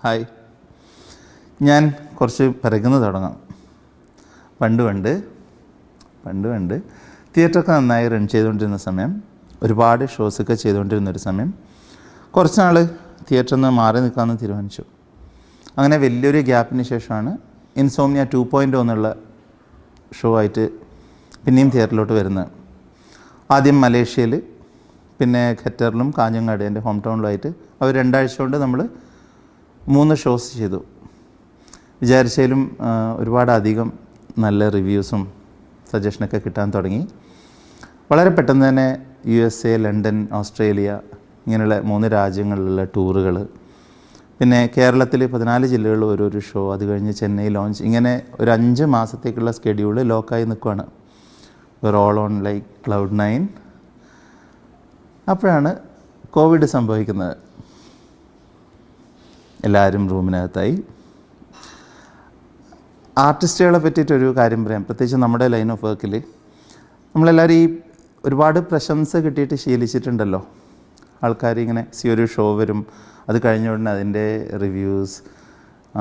Hi, ഞാൻ കുറച്ച് പിറകുന്ന് തുടങ്ങാം. പണ്ട് തിയേറ്ററൊക്കെ നന്നായി റൺ ചെയ്തുകൊണ്ടിരുന്ന സമയം, ഒരുപാട് ഷോസൊക്കെ ചെയ്തുകൊണ്ടിരുന്നൊരു സമയം, കുറച്ച് നാൾ തിയേറ്ററിൽ നിന്ന് മാറി നിൽക്കാമെന്ന് തീരുമാനിച്ചു. അങ്ങനെ വലിയൊരു ഗ്യാപ്പിന് ശേഷമാണ് ഇൻസോംനിയ 2.0 എന്നുള്ള ഷോ ആയിട്ട് പിന്നെയും തിയേറ്ററിലോട്ട് വരുന്നത്. ആദ്യം മലേഷ്യയിൽ, പിന്നെ ഖത്തറിലും കാഞ്ഞങ്ങാട് എൻ്റെ ഹോം ടൗണിലുമായിട്ട് അവർ 2 ആഴ്ച കൊണ്ട് നമ്മൾ 3 ഷോസ് ചെയ്തു. വിചാരിച്ചാലും ഒരുപാടധികം നല്ല റിവ്യൂസും സജഷനൊക്കെ കിട്ടാൻ തുടങ്ങി. വളരെ പെട്ടെന്ന് തന്നെ USA, ലണ്ടൻ, ഓസ്ട്രേലിയ ഇങ്ങനെയുള്ള 3 രാജ്യങ്ങളിലുള്ള ടൂറുകൾ, പിന്നെ കേരളത്തിൽ 14 ജില്ലകളിൽ ഓരോരോ ഷോ, അത് കഴിഞ്ഞ് ചെന്നൈ ലോഞ്ച്, ഇങ്ങനെ ഒരു 5 മാസത്തേക്കുള്ള സ്കെഡ്യൂൾ ലോക്കായി നിൽക്കുകയാണ്. Where all on like cloud 9. അപ്പോഴാണ് കോവിഡ് സംഭവിക്കുന്നത്. എല്ലാവരും റൂമിനകത്തായി. ആർട്ടിസ്റ്റുകളെ പറ്റിയിട്ടൊരു കാര്യം പറയാം. പ്രത്യേകിച്ച് നമ്മുടെ ലൈൻ ഓഫ് വർക്കിൽ നമ്മളെല്ലാവരും ഈ ഒരുപാട് പ്രശംസ കിട്ടിയിട്ട് ശീലിച്ചിട്ടുണ്ടല്ലോ. ആൾക്കാർ ഇങ്ങനെ ഒരു ഷോ വരും, അത് കഴിഞ്ഞ ഉടനെ അതിൻ്റെ റിവ്യൂസ്,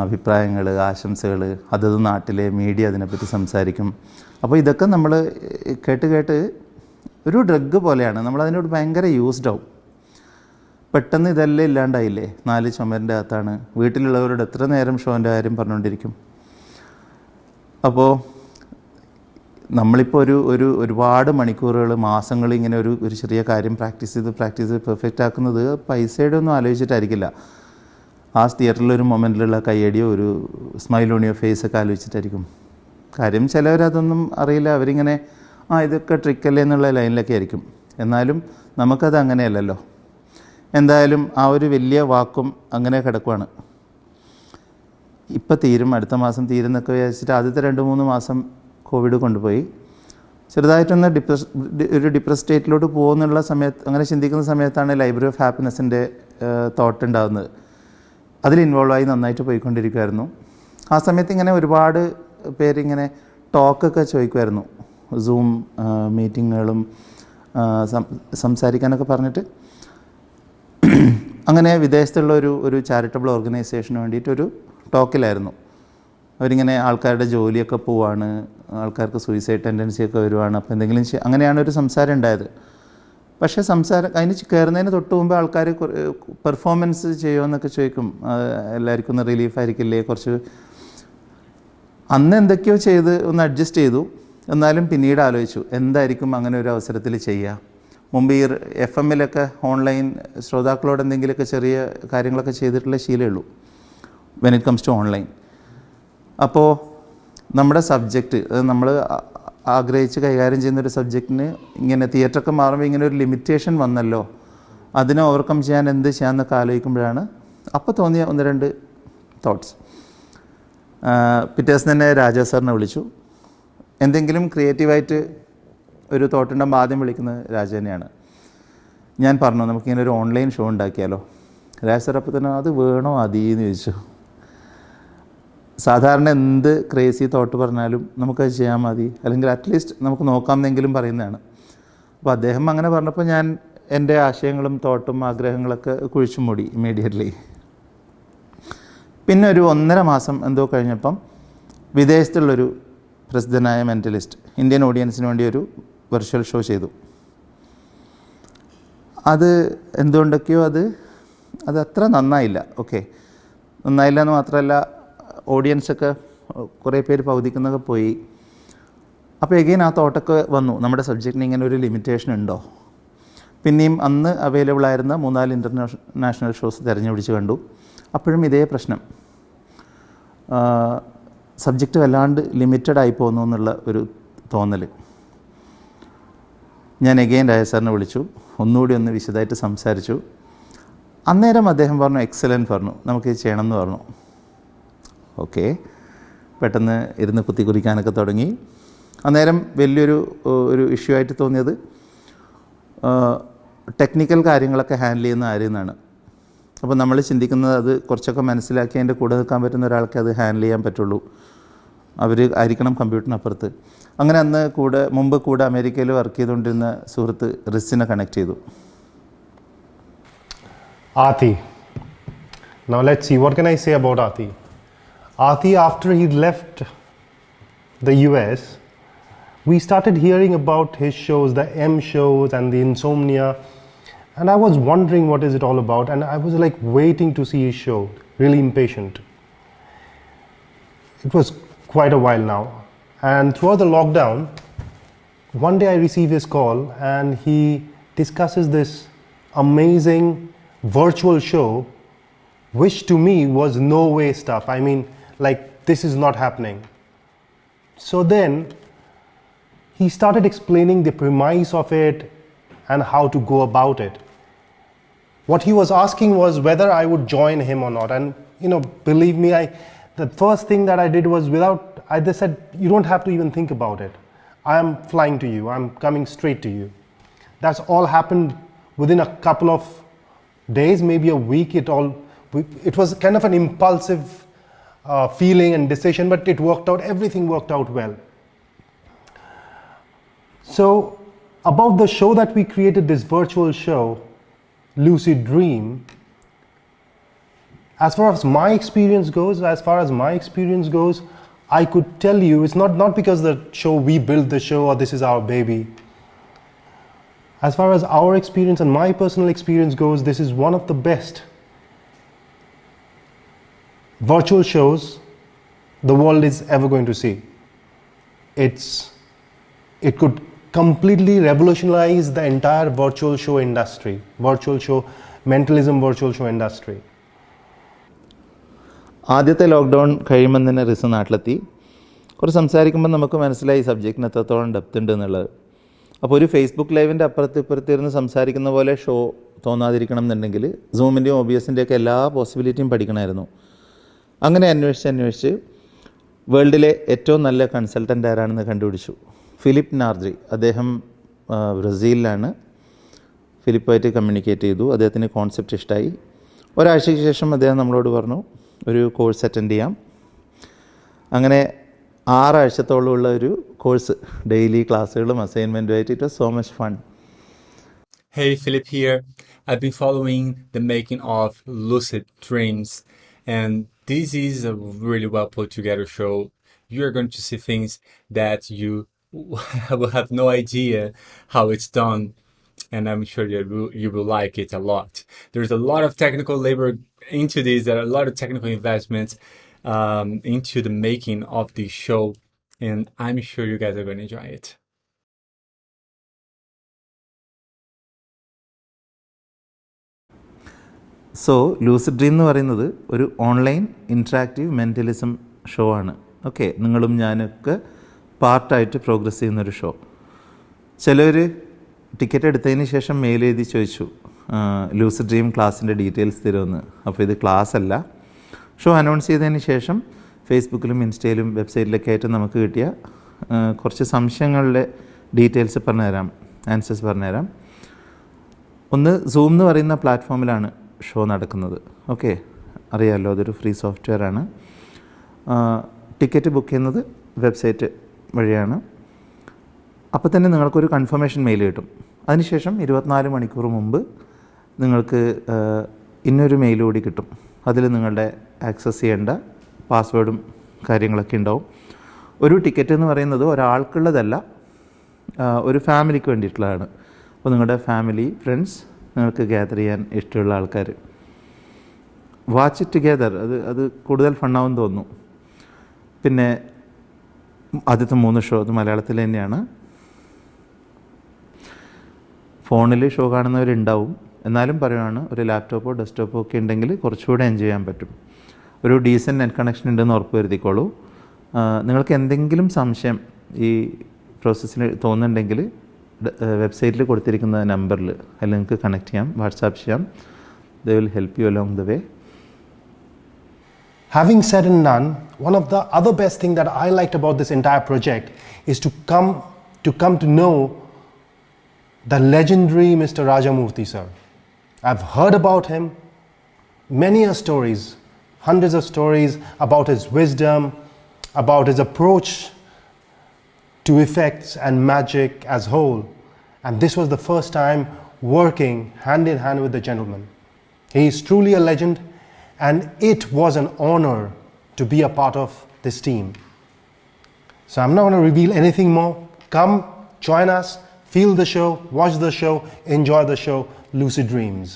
അഭിപ്രായങ്ങൾ, ആശംസകൾ, അതത് നാട്ടിലെ മീഡിയ അതിനെപ്പറ്റി സംസാരിക്കും. അപ്പോൾ ഇതൊക്കെ നമ്മൾ കേട്ട് ഒരു ഡ്രഗ് പോലെയാണ്. നമ്മളതിനോട് ഭയങ്കര യൂസ്ഡ് ആവും. പെട്ടെന്ന് ഇതെല്ലാം ഇല്ലാണ്ടായില്ലേ. 4 ചുമരിൻ്റെ അകത്താണ്. വീട്ടിലുള്ളവരോട് എത്ര നേരം ഷോൻ്റെ കാര്യം പറഞ്ഞുകൊണ്ടിരിക്കും. അപ്പോൾ നമ്മളിപ്പോൾ ഒരുപാട് മണിക്കൂറുകൾ, മാസങ്ങൾ ഇങ്ങനെ ഒരു ചെറിയ കാര്യം പ്രാക്ടീസ് ചെയ്ത് പെർഫെക്റ്റ് ആക്കുന്നത് പൈസയുടെ ഒന്നും ആലോചിച്ചിട്ടായിരിക്കില്ല. ആ തിയേറ്ററിലൊരു മൊമെൻറ്റിലുള്ള കയ്യടിയോ ഒരു സ്മൈൽ ഓൺ യുവർ ഫേസൊക്കെ ആലോചിച്ചിട്ടായിരിക്കും. കാര്യം ചിലവരതൊന്നും അറിയില്ല. അവരിങ്ങനെ ഇതൊക്കെ ട്രിക്കല്ലേ എന്നുള്ള ലൈനിലൊക്കെ ആയിരിക്കും. എന്നാലും നമുക്കത് അങ്ങനെയല്ലല്ലോ. എന്തായാലും ആ ഒരു വലിയ വാക്കും അങ്ങനെ കിടക്കുവാണ്. ഇപ്പം തീരും, അടുത്ത മാസം തീരും എന്നൊക്കെ വിചാരിച്ചിട്ട് ആദ്യത്തെ 2-3 മാസം കോവിഡ് കൊണ്ടുപോയി. ചെറുതായിട്ടൊന്ന് ഒരു ഡിപ്രസ് സ്റ്റേറ്റിലോട്ട് പോകുന്നുള്ള സമയത്ത്, അങ്ങനെ ചിന്തിക്കുന്ന സമയത്താണ് ലൈബ്രറി ഓഫ് ഹാപ്പിനെസ്സിൻ്റെ തോട്ട് ഉണ്ടാകുന്നത്. അതിൽ ഇൻവോൾവായി നന്നായിട്ട് പോയിക്കൊണ്ടിരിക്കുമായിരുന്നു. ആ സമയത്ത് ഇങ്ങനെ ഒരുപാട് പേരിങ്ങനെ ടോക്കൊക്കെ ചോദിക്കുമായിരുന്നു. സൂം മീറ്റിങ്ങുകളും സംസാരിക്കാനൊക്കെ പറഞ്ഞിട്ട്. അങ്ങനെ വിദേശത്തുള്ള ഒരു ചാരിറ്റബിൾ ഓർഗനൈസേഷന് വേണ്ടിയിട്ടൊരു ടോക്കിലായിരുന്നു. അവരിങ്ങനെ ആൾക്കാരുടെ ജോലിയൊക്കെ പോവാണ്, ആൾക്കാർക്ക് സൂയിസൈഡ് ടെൻഡൻസിയൊക്കെ വരുവാണ്, അപ്പോൾ എന്തെങ്കിലും അങ്ങനെയാണ് ഒരു സംസാരം ഉണ്ടായത്. പക്ഷേ അതിന് കയറുന്നതിന് തൊട്ട് മുമ്പ് ആൾക്കാർ പെർഫോമൻസ് ചെയ്യുമെന്നൊക്കെ ചോദിക്കും. എല്ലാവർക്കും ഒന്ന് റിലീഫായിരിക്കില്ലേ, കുറച്ച് അന്ന് എന്തൊക്കെയോ ചെയ്ത് ഒന്ന് അഡ്ജസ്റ്റ് ചെയ്തു. എന്നാലും പിന്നീട് ആലോചിച്ചു എന്തായിരിക്കും അങ്ങനെ ഒരു അവസരത്തിൽ ചെയ്യുക. മുമ്പ് ഈ FM-ലൊക്കെ ഓൺലൈൻ ശ്രോതാക്കളോട് എന്തെങ്കിലുമൊക്കെ ചെറിയ കാര്യങ്ങളൊക്കെ ചെയ്തിട്ടുള്ള ശീലമുള്ളൂ when it comes to online. അപ്പോൾ നമ്മുടെ സബ്ജക്റ്റ്, നമ്മൾ ആഗ്രഹിച്ച് കൈകാര്യം ചെയ്യുന്നൊരു സബ്ജക്റ്റിന് ഇങ്ങനെ തിയേറ്ററൊക്കെ മാറുമ്പോൾ ഇങ്ങനെ ഒരു ലിമിറ്റേഷൻ വന്നല്ലോ, അതിനെ ഓവർകം ചെയ്യാൻ എന്ത് ചെയ്യാമെന്നൊക്കെ ആലോചിക്കുമ്പോഴാണ് അപ്പോൾ തോന്നിയ 1-2 തോട്ട്സ്. പിറ്റേ ദിവസം തന്നെ രാജാ സാറിനെ വിളിച്ചു. എന്തെങ്കിലും ക്രിയേറ്റീവായിട്ട് ഒരു തോട്ടുണ്ടാകുമ്പോൾ ആദ്യം വിളിക്കുന്നത് രാജ തന്നെയാണ്. ഞാൻ പറഞ്ഞു നമുക്കിങ്ങനെ ഒരു ഓൺലൈൻ ഷോ ഉണ്ടാക്കിയാലോ. രാജ സാർ അപ്പോൾ തന്നെ അത് വേണോ അതീന്ന് ചോദിച്ചു. സാധാരണ എന്ത് ക്രേസി തോട്ട് പറഞ്ഞാലും നമുക്കത് ചെയ്യാൻ മതി, അല്ലെങ്കിൽ അറ്റ്ലീസ്റ്റ് നമുക്ക് നോക്കാമെന്നെങ്കിലും പറയുന്നതാണ്. അപ്പോൾ അദ്ദേഹം അങ്ങനെ പറഞ്ഞപ്പോൾ ഞാൻ എൻ്റെ ആശയങ്ങളും തോട്ടും ആഗ്രഹങ്ങളൊക്കെ കുഴിച്ചു മൂടി ഇമ്മീഡിയറ്റ്ലി. പിന്നെ ഒരു 1.5 മാസം എന്തോ കഴിഞ്ഞപ്പം വിദേശത്തുള്ളൊരു പ്രസിദ്ധനായ മെൻ്റലിസ്റ്റ് ഇന്ത്യൻ ഓഡിയൻസിന് വേണ്ടി ഒരു വെർച്വൽ ഷോ ചെയ്തു. അത് എന്തുകൊണ്ടൊക്കെയോ അത് അത്ര നന്നായില്ല. നന്നായില്ല എന്ന് മാത്രമല്ല, ഓഡിയൻസൊക്കെ കുറേ പേര് പകുതിക്കുന്നൊക്കെ പോയി. അപ്പോൾ എഗെയിൻ ആ തോട്ടൊക്കെ വന്നു, നമ്മുടെ സബ്ജക്റ്റിന് ഇങ്ങനെ ഒരു ലിമിറ്റേഷൻ ഉണ്ടോ. പിന്നെയും അന്ന് അവൈലബിൾ ആയിരുന്ന 3-4 ഇൻ്റർനാഷണൽ ഷോസ് തിരഞ്ഞുപിടിച്ച് കണ്ടു. അപ്പോഴും ഇതേ പ്രശ്നം, സബ്ജക്റ്റ് വല്ലാണ്ട് ലിമിറ്റഡ് ആയി പോകുന്നു എന്നുള്ള ഒരു തോന്നൽ. ഞാൻ എഗെയിൻ രാജ സാറിനെ വിളിച്ചു, ഒന്നുകൂടി ഒന്ന് വിശദമായിട്ട് സംസാരിച്ചു. അന്നേരം അദ്ദേഹം പറഞ്ഞു എക്സലൻറ്റ് പറഞ്ഞു, നമുക്ക് ചെയ്യണമെന്ന് പറഞ്ഞു. പെട്ടെന്ന് ഇരുന്ന് കുറിക്കാനൊക്കെ തുടങ്ങി. അന്നേരം വലിയൊരു ഇഷ്യൂ ആയിട്ട് തോന്നിയത് ടെക്നിക്കൽ കാര്യങ്ങളൊക്കെ ഹാൻഡിൽ ചെയ്യുന്ന ആരെന്നാണ്. അപ്പോൾ നമ്മൾ ചിന്തിക്കുന്നത് അത് കുറച്ചൊക്കെ മനസ്സിലാക്കി അതിൻ്റെ കൂടെ നിൽക്കാൻ പറ്റുന്ന ഒരാൾക്ക് അത് ഹാൻഡിൽ ചെയ്യാൻ പറ്റുള്ളൂ, അവർ ആയിരിക്കണം കമ്പ്യൂട്ടറിനപ്പുറത്ത്. അങ്ങനെ അന്ന് മുമ്പ് അമേരിക്കയിൽ വർക്ക് ചെയ്തുകൊണ്ടിരുന്ന സുഹൃത്ത് റിസിനെ കണക്ട് ചെയ്തു. ആത്തി, Now let's see, what can I say about Aati? Aati, after he left the US, we started hearing about his shows, the M shows and the Insomnia, and I was wondering what is it all about, and I was like waiting to see his show, really impatient. It was quite a while now, and throughout the lockdown, one day I received his call and he discusses this amazing virtual show, which to me was no way stuff. I mean, like, this is not happening. So then he started explaining the premise of it and how to go about it. What he was asking was whether I would join him or not. And believe me, the first thing that I did was I just said, you don't have to even think about it. I am flying to you. I'm coming straight to you. That's all happened within a couple of days, maybe a week. It was kind of an impulsive feeling and decision, but it worked out. Everything worked out well. So about the show that we created, this virtual show, Lucid Dream, as far as my experience goes, I could tell you, it's not because we built the show or this is our baby. As far as our experience and my personal experience goes, this is one of the best virtual shows the world is ever going to see. It could completely revolutionize the entire virtual show industry, mentalism virtual show industry. ആദ്യത്തെ lockdown കഴിയുമ്പം തന്നെ റിസ നാട്ടിലെത്തി. കുറച്ച് സംസാരിക്കുമ്പോൾ നമുക്ക് മനസ്സിലായി സബ്ജക്റ്റിന് എത്രത്തോളം depth ഉണ്ട് എന്നുള്ളത്. അപ്പോൾ ഒരു ഫേസ്ബുക്ക് ലൈവിൻ്റെ അപ്പുറത്തിരുന്ന് സംസാരിക്കുന്ന പോലെ ഷോ തോന്നാതിരിക്കണം എന്നുണ്ടെങ്കിൽ സൂമിൻ്റെയും OBSൻ്റെയൊക്കെ എല്ലാ പോസിബിലിറ്റിയും പഠിക്കണമായിരുന്നു. അങ്ങനെ അന്വേഷിച്ച് വേൾഡിലെ ഏറ്റവും നല്ല കൺസൾട്ടൻ്റ് ആരാണെന്ന് കണ്ടുപിടിച്ചു. ഫിലിപ്പ് നാർജി. അദ്ദേഹം ബ്രസീലിലാണ്. ഫിലിപ്പുമായിട്ട് കമ്മ്യൂണിക്കേറ്റ് ചെയ്തു. അദ്ദേഹത്തിന് കോൺസെപ്റ്റ് ഇഷ്ടമായി. ഒരാഴ്ചയ്ക്ക് ശേഷം അദ്ദേഹം നമ്മളോട് പറഞ്ഞു ഒരു കോഴ്സ് അറ്റൻഡ് ചെയ്യാം. അങ്ങനെ 6 ആഴ്ചത്തോളമുള്ള ഒരു കോഴ്സ്, ഡെയിലി ക്ലാസ്സുകളും അസൈൻമെൻറ്റുമായിട്ട്. It was so much fun. Hey, Philip here. I've been following the making of Lucid Dreams, and this is a really well put together show. You are going to see things that you will have no idea how it's done, and I'm sure you will like it a lot. There's a lot of technical labor into this. There are a lot of technical investments into the making of this show, and I'm sure you guys are going to enjoy it. So lucid dream എന്ന് പറയുന്നത് ഒരു online interactive mentalism show ആണ്. Okay, നിങ്ങളും ഞാനൊക്കെ പാർട്ടായിട്ട് progress ചെയ്യുന്നൊരു show. ചിലർ ticket എടുത്തതിന് ശേഷം മെയിൽ എഴുതി ചോദിച്ചു ലൂസിഡ് ഡ്രീം ക്ലാസ്സിൻ്റെ ഡീറ്റെയിൽസ് തരുമെന്ന്. അപ്പോൾ ഇത് ക്ലാസ് അല്ല. ഷോ അനൗൺസ് ചെയ്തതിന് ശേഷം ഫേസ്ബുക്കിലും ഇൻസ്റ്റയിലും വെബ്സൈറ്റിലൊക്കെ ആയിട്ട് നമുക്ക് കിട്ടിയ കുറച്ച് സംശയങ്ങളുടെ ഡീറ്റെയിൽസ് പറഞ്ഞുതരാം, ആൻസേഴ്സ് പറഞ്ഞുതരാം. ഒന്ന്, സൂം എന്ന് പറയുന്ന പ്ലാറ്റ്ഫോമിലാണ് ഷോ നടക്കുന്നത്. ഓക്കെ, അറിയാമല്ലോ, അതൊരു ഫ്രീ സോഫ്റ്റ്വെയർ ആണ്. ടിക്കറ്റ് ബുക്ക് ചെയ്യുന്നത് വെബ്സൈറ്റ് വഴിയാണ്. അപ്പോൾ തന്നെ നിങ്ങൾക്കൊരു കൺഫർമേഷൻ മെയിൽ കിട്ടും. അതിനുശേഷം 24 മണിക്കൂർ മുമ്പ് നിങ്ങൾക്ക് ഇന്നൊരു മെയിൽ കൂടി കിട്ടും. അതിൽ നിങ്ങളുടെ ആക്സസ് ചെയ്യേണ്ട പാസ്വേഡും കാര്യങ്ങളൊക്കെ ഉണ്ടാവും. ഒരു ടിക്കറ്റ് എന്ന് പറയുന്നത് ഒരാൾക്കുള്ളതല്ല, ഒരു ഫാമിലിക്ക് വേണ്ടിയിട്ടുള്ളതാണ്. അപ്പോൾ നിങ്ങളുടെ ഫാമിലി, ഫ്രണ്ട്സ്, നിങ്ങൾക്ക് ഗ്യാദർ ചെയ്യാൻ ഇഷ്ടമുള്ള ആൾക്കാർ വാച്ച് ഇറ്റ് ടുഗെദർ. അത് കൂടുതൽ ഫണ്ണാവും തോന്നുന്നു. പിന്നെ ആദ്യത്തെ 3 ഷോ അത് മലയാളത്തിൽ തന്നെയാണ്. ഫോണിൽ ഷോ കാണുന്നവരുണ്ടാവും, എന്നാലും പറയുകയാണ് ഒരു ലാപ്ടോപ്പോ ഡെസ്ക്ടോപ്പോ ഒക്കെ ഉണ്ടെങ്കിൽ കുറച്ചുകൂടെ എൻജോയ് ചെയ്യാൻ പറ്റും. ഒരു ഡീസൻറ്റ് നെറ്റ് കണക്ഷൻ ഉണ്ടെന്ന് ഉറപ്പ് വരുത്തിക്കോളൂ. നിങ്ങൾക്ക് എന്തെങ്കിലും സംശയം ഈ പ്രോസസ്സിൽ തോന്നുന്നുണ്ടെങ്കിൽ വെബ്സൈറ്റിൽ കൊടുത്തിരിക്കുന്ന നമ്പറിൽ അതിൽ നിങ്ങൾക്ക് കണക്ട് ചെയ്യാം, വാട്സാപ്പ് ചെയ്യാം. They will help you along the way. Having said and done, one of the other best thing that I liked about this entire project is to come to know the legendary Mr. Rajamurthy sir. I've heard about him, many stories, hundreds of stories about his wisdom, about his approach to effects and magic as whole. And this was the first time working hand in hand with the gentleman. He is truly a legend, and it was an honor to be a part of this team. So I'm not going to reveal anything more. Come, join us, feel the show, watch the show, enjoy the show, Lucid Dreams.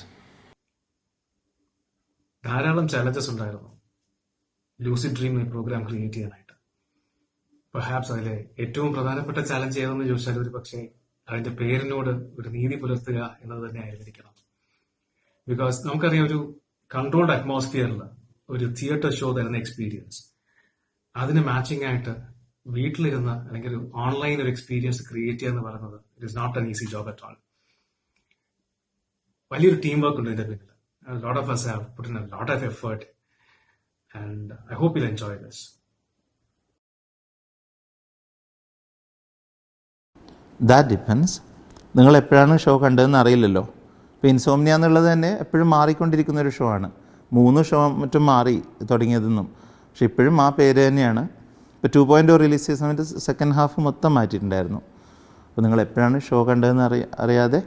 ധാരാളം challenges ഉണ്ടായിരുന്നു lucid dream programme create ചെയ്യാനായിട്ട്. Perhaps അതിലെ ഏറ്റവും പ്രധാനപ്പെട്ട challenge ഏതെന്ന് ചോദിച്ചാൽ ഒരു പക്ഷേ അതിന്റെ പേരിനോട് ഒരു നീതി പുലർത്തുക എന്നത് തന്നെ ആയിരിക്കണം. ബിക്കോസ് നമുക്കറിയാം, ഒരു കൺട്രോൾഡ് അറ്റ്മോസ്ഫിയറിൽ ഒരു തിയേറ്റർ ഷോ തരുന്ന എക്സ്പീരിയൻസ്, അതിന് മാച്ചിങ് ആയിട്ട് വീട്ടിലിരുന്ന് അല്ലെങ്കിൽ ഒരു ഓൺലൈൻ ഒരു എക്സ്പീരിയൻസ് ക്രിയേറ്റ് ചെയ്യുക എന്ന് പറയുന്നത് it is not an easy job at all. വലിയൊരു ടീം വർക്ക് ഉണ്ട് ഇതിന്റെ പിന്നിൽ. A lot of us have put in a lot of effort, and I hope you'll enjoy this. That depends. നിങ്ങൾ എപ്പോഴാണ് show കണ്ടതെന്ന് അറിയില്ലല്ലോ. ഇപ്പോൾ ഇൻസോംനിയ എന്നുള്ളത് തന്നെ എപ്പോഴും മാറിക്കൊണ്ടിരിക്കുന്ന ഒരു ഷോ ആണ്. 3 ഷോ മറ്റും മാറി തുടങ്ങിയതെന്നും, പക്ഷെ ഇപ്പോഴും ആ പേര് തന്നെയാണ്. ഇപ്പോൾ 2.0 റിലീസ് ചെയ്ത സമയത്ത് സെക്കൻഡ് ഹാഫ് മൊത്തം മാറ്റിയിട്ടുണ്ടായിരുന്നു. അപ്പോൾ നിങ്ങൾ എപ്പോഴാണ് ഷോ കണ്ടതെന്ന് അറിയാതെ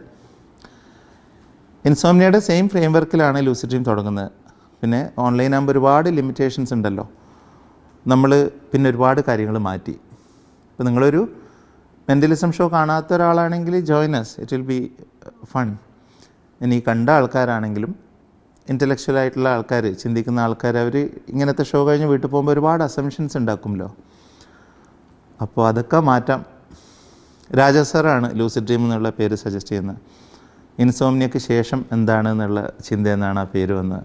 ഇൻസോംനിയയുടെ സെയിം ഫ്രെയിം വർക്കിലാണ് ലൂസിഡ് ഡ്രീം തുടങ്ങുന്നത്. പിന്നെ ഓൺലൈൻ ആകുമ്പോൾ ഒരുപാട് ലിമിറ്റേഷൻസ് ഉണ്ടല്ലോ. നമ്മൾ പിന്നെ ഒരുപാട് കാര്യങ്ങൾ മാറ്റി. ഇപ്പോൾ നിങ്ങളൊരു മെൻ്റലിസം ഷോ കാണാത്ത ഒരാളാണെങ്കിൽ join us, it will be fun. ഇനി കണ്ട ആൾക്കാരാണെങ്കിലും ഇൻ്റലക്ച്വൽ ആയിട്ടുള്ള ആൾക്കാർ, ചിന്തിക്കുന്ന ആൾക്കാർ, അവർ ഇങ്ങനത്തെ ഷോ കഴിഞ്ഞ് വീട്ടിൽ പോകുമ്പോൾ ഒരുപാട് അസംഷൻസ് ഉണ്ടാക്കുമല്ലോ. അപ്പോൾ അതൊക്കെ മാറ്റാം. രാജാ സാറാണ് ലൂസിഡ് ഡ്രീം എന്നുള്ള പേര് സജസ്റ്റ് ചെയ്യുന്നത്. ഇൻസോംനിയക്ക് ശേഷം എന്താണ് എന്നുള്ള ചിന്ത എന്നാണ് ആ പേര് വന്നത്.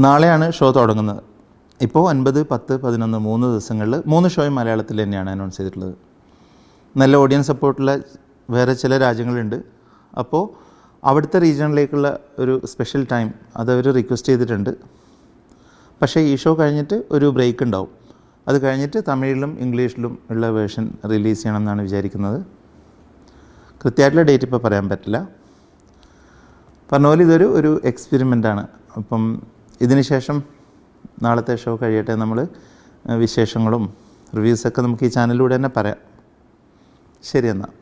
നാളെയാണ് ഷോ തുടങ്ങുന്നത്. ഇപ്പോൾ 9, 10, 11 3 ദിവസങ്ങളിൽ 3 ഷോയും മലയാളത്തിൽ തന്നെയാണ് അനൗൺസ് ചെയ്തിട്ടുള്ളത്. നല്ല ഓഡിയൻസ് സപ്പോർട്ടുള്ള വേറെ ചില രാജ്യങ്ങളുണ്ട്. അപ്പോൾ അവിടുത്തെ റീജിയണിലേക്കുള്ള ഒരു സ്പെഷ്യൽ ടൈം അതവർ റിക്വസ്റ്റ് ചെയ്തിട്ടുണ്ട്. പക്ഷേ ഈ ഷോ കഴിഞ്ഞിട്ട് ഒരു ബ്രേക്ക് ഉണ്ടാവും. അത് കഴിഞ്ഞിട്ട് തമിഴിലും ഇംഗ്ലീഷിലും ഉള്ള വേർഷൻ റിലീസ് ചെയ്യണം എന്നാണ് വിചാരിക്കുന്നത്. കൃത്യമായിട്ടുള്ള ഡേറ്റ് ഇപ്പോൾ പറയാൻ പറ്റില്ല. പറഞ്ഞ പോലെ ഇതൊരു എക്സ്പെരിമെൻ്റാണ്. അപ്പം ഇതിന് ശേഷം നാളത്തെ ഷോ കഴിയട്ടെ, നമ്മൾ വിശേഷങ്ങളും റിവ്യൂസൊക്കെ നമുക്ക് ഈ ചാനലിലൂടെ തന്നെ പറയാം. ശരി എന്നാൽ.